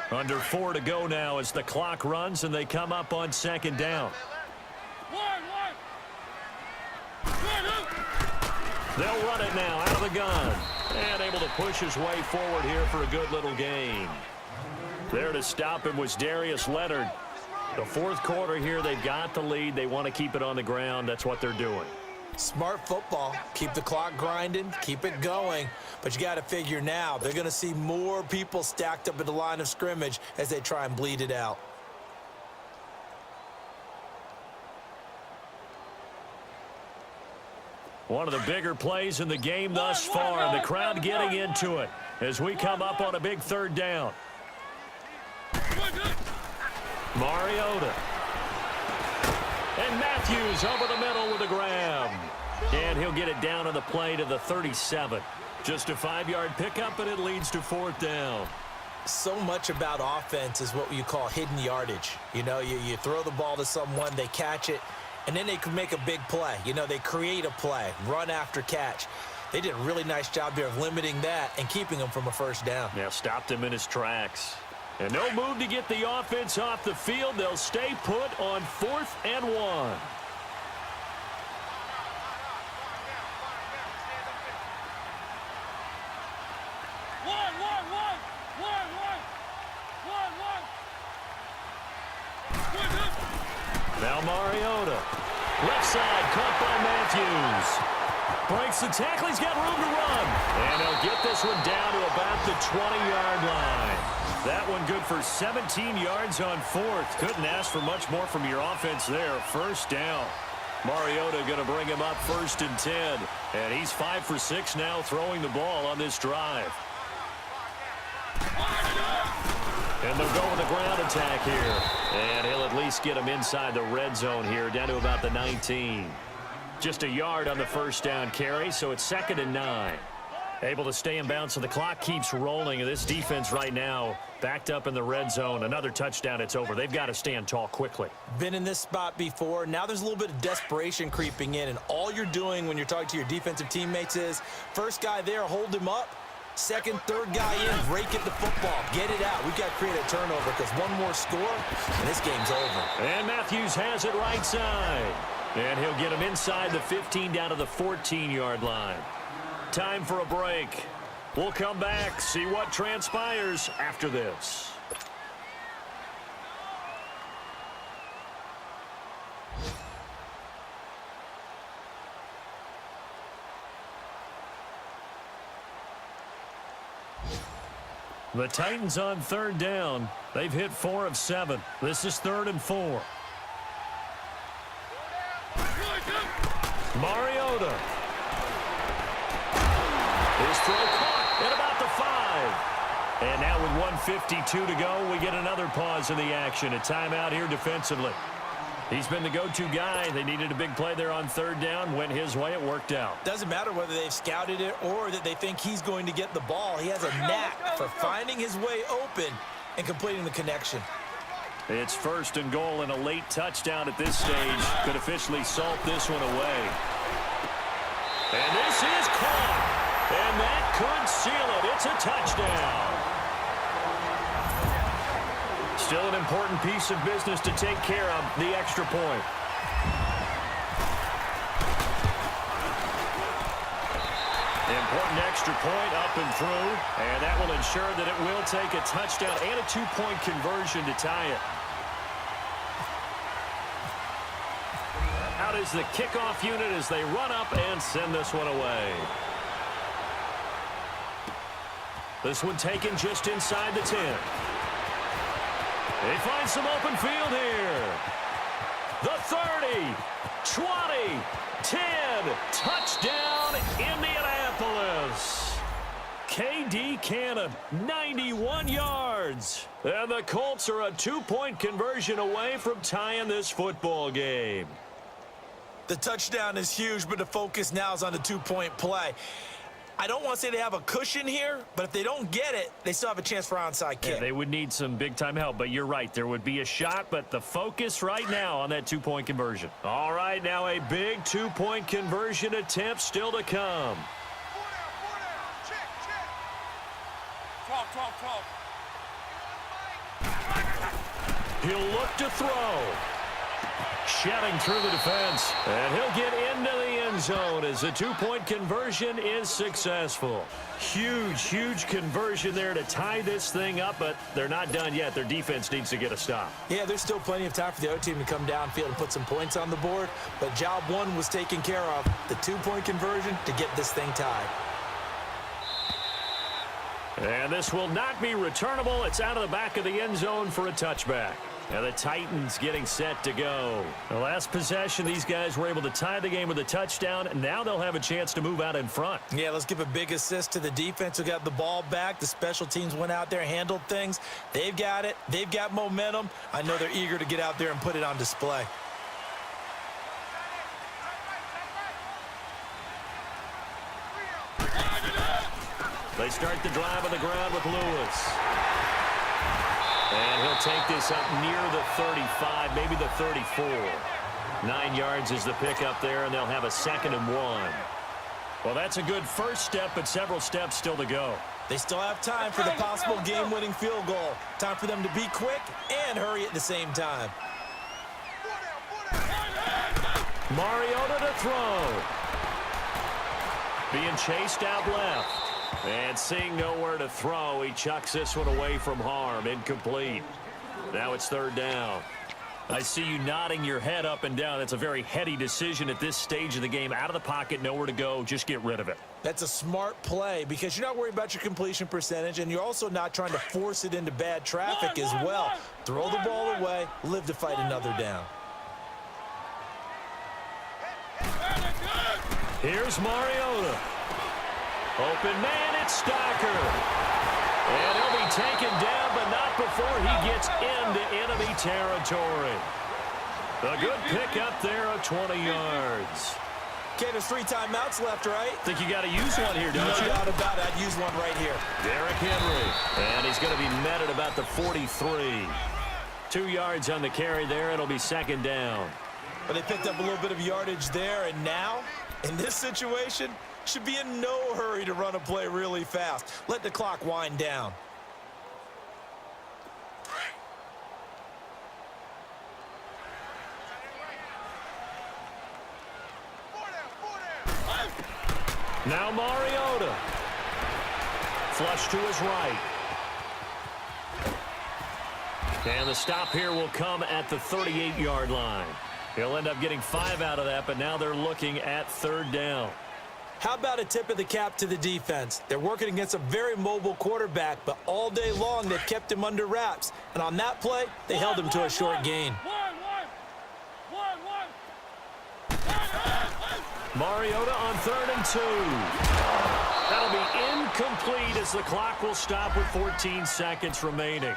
Under 4 to go now as the clock runs and they come up on second down. They'll run it now out of the gun. And able to push his way forward here for a good little gain. There to stop him was Darius Leonard. The fourth quarter here, they've got the lead. They want to keep it on the ground. That's what they're doing. Smart football. Keep the clock grinding. Keep it going. But you got to figure now, they're going to see more people stacked up at the line of scrimmage as they try and bleed it out. One of the bigger plays in the game thus far, and the crowd getting into it as we come up on a big third down. Mariota. And Matthews over the middle with a grab. And he'll get it down on the play to the 37. Just a 5-yard pickup, and it leads to fourth down. So much about offense is what you call hidden yardage. You know, you throw the ball to someone, they catch it, and then they can make a big play. You know, they create a play, run after catch. They did a really nice job there of limiting that and keeping him from a first down. Yeah, stopped him in his tracks. And no move to get the offense off the field. They'll stay put on 4th and 1. Now Mariota. Left side, caught by Matthews. Breaks the tackle, he's got room to run. And he'll get this one down to about the 20-yard line. That one good for 17 yards on 4th. Couldn't ask for much more from your offense there. First down. Mariota going to bring him up 1st and 10. And he's 5 for 6 now throwing the ball on this drive. And they'll go with a ground attack here. And he'll at least get him inside the red zone here, down to about the 19. Just a yard on the first down carry, so it's 2nd and 9. Able to stay in bounds, so the clock keeps rolling. And this defense right now backed up in the red zone. Another touchdown, it's over. They've got to stand tall quickly. Been in this spot before. Now there's a little bit of desperation creeping in, and all you're doing when you're talking to your defensive teammates is, first guy there, hold him up, Second, third guy in, break it the football. Get it out. We've got to create a turnover because one more score, and this game's over. And Matthews has it right side. And he'll get him inside the 15 down to the 14-yard line. Time for a break. We'll come back, see what transpires after this. The Titans on third down. They've hit 4 of 7. This is 3rd and 4. Mariota. His throw caught at about the 5. And now with 1:52 to go, we get another pause in the action. A timeout here defensively. He's been the go-to guy. They needed a big play there on third down. Went his way. It worked out. Doesn't matter whether they've scouted it or that they think he's going to get the ball. He has a knack for finding his way open and completing the connection. It's 1st and goal, and a late touchdown at this stage could officially salt this one away. And this is caught. And that could seal it. It's a touchdown. Still an important piece of business to take care of, the extra point. Important extra point up and through, and that will ensure that it will take a touchdown and a 2-point conversion to tie it. Out is the kickoff unit as they run up and send this one away. This one taken just inside the 10. They find some open field here. The 30, 20, 10, touchdown Indianapolis. KD Cannon, 91 yards. And the Colts are a 2-point conversion away from tying this football game. The touchdown is huge, but the focus now is on the 2-point play. I don't want to say they have a cushion here, but if they don't get it, they still have a chance for onside kick. Yeah, they would need some big-time help, but you're right. There would be a shot, but the focus right now on that 2-point conversion. All right, now a big 2-point conversion attempt still to come. 12. He'll look to throw. Shedding through the defense, and he'll get into the end zone as the 2-point conversion is successful. Huge conversion there to tie this thing up, but they're not done yet. Their defense needs to get a stop. Yeah, there's still plenty of time for the other team to come downfield and put some points on the board, but job one was taken care of. The 2-point conversion to get this thing tied. And this will not be returnable. It's out of the back of the end zone for a touchback. And the Titans getting set to go. The last possession, these guys were able to tie the game with a touchdown, and now they'll have a chance to move out in front. Yeah, let's give a big assist to the defense who got the ball back. The special teams went out there, handled things. They've got it. They've got momentum. I know they're eager to get out there and put it on display. They start the drive on the ground with Lewis. And he'll take this up near the 35, maybe the 34. 9 yards is the pickup there, and they'll have a 2nd and 1. Well, that's a good first step, but several steps still to go. They still have time for the possible game-winning field goal. Time for them to be quick and hurry at the same time. Mariota to throw. Being chased out left. And seeing nowhere to throw, he chucks this one away from harm. Incomplete. Now it's 3rd down. I see you nodding your head up and down. That's a very heady decision at this stage of the game. Out of the pocket, nowhere to go. Just get rid of it. That's a smart play because you're not worried about your completion percentage, and you're also not trying to force it into bad traffic as well. Throw the ball away, live to fight another down. Here's Mariota. Open man, it's Stocker. And he'll be taken down, but not before he gets into enemy territory. A good pick up there of 20 yards. Okay, there's 3 timeouts left, right? Think you got to use one here, don't you? No doubt about it. I'd use one right here. Derrick Henry. And he's going to be met at about the 43. 2 yards on the carry there. It'll be 2nd down. But they picked up a little bit of yardage there, and now, in this situation, should be in no hurry to run a play really fast. Let the clock wind down. Now Mariota. Flush to his right. And the stop here will come at the 38-yard line. He'll end up getting 5 out of that, but now they're looking at 3rd down. How about a tip of the cap to the defense? They're working against a very mobile quarterback, but all day long they've kept him under wraps. And on that play, they held him to a short gain. Mariota on 3rd and 2. That'll be incomplete as the clock will stop with 14 seconds remaining.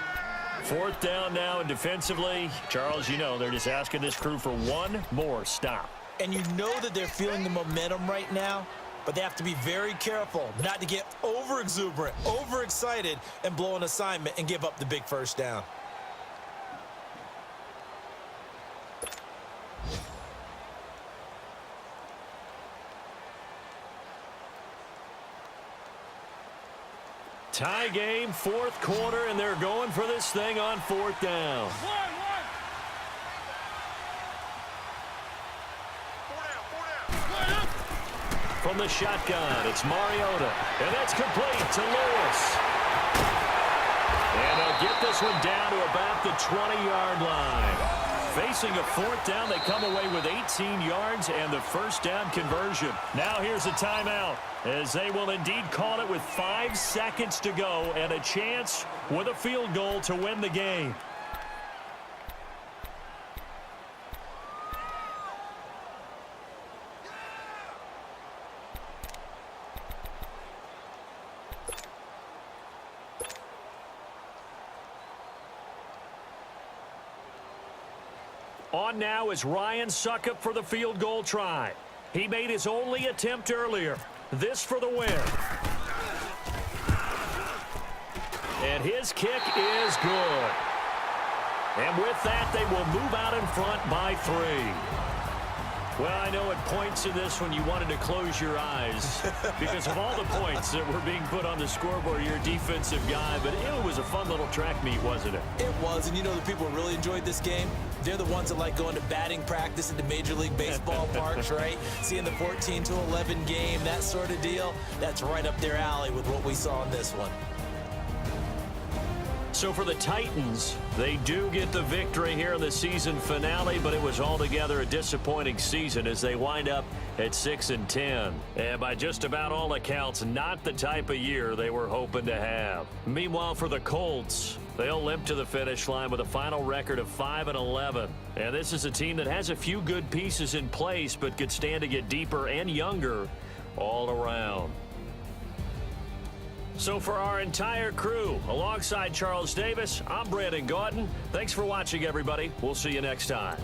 4th down now, and defensively, Charles, you know, they're just asking this crew for one more stop. And you know that they're feeling the momentum right now, but they have to be very careful not to get over-exuberant, overexcited, and blow an assignment and give up the big 1st down. Tie game, 4th quarter, and they're going for this thing on 4th down. From the shotgun, it's Mariota, and that's complete to Lewis. And they'll get this one down to about the 20-yard line. Facing a 4th down, they come away with 18 yards and the 1st down conversion. Now here's a timeout, as they will indeed call it with 5 seconds to go and a chance with a field goal to win the game. On now is Ryan Suckup for the field goal try. He made his only attempt earlier. This for the win. And his kick is good. And with that, they will move out in front by 3. Well, I know at points in this one you wanted to close your eyes because of all the points that were being put on the scoreboard. You're a defensive guy, but it was a fun little track meet, wasn't it? It was, and you know the people who really enjoyed this game? They're the ones that like going to batting practice at the Major League Baseball parks, right? Seeing the 14-11 game, that sort of deal. That's right up their alley with what we saw in this one. So for the Titans, they do get the victory here in the season finale, but it was altogether a disappointing season as they wind up at 6-10. And by just about all accounts, not the type of year they were hoping to have. Meanwhile, for the Colts, they'll limp to the finish line with a final record of 5-11. And this is a team that has a few good pieces in place, but could stand to get deeper and younger all around. So for our entire crew, alongside Charles Davis, I'm Brandon Gautin. Thanks for watching, everybody. We'll see you next time.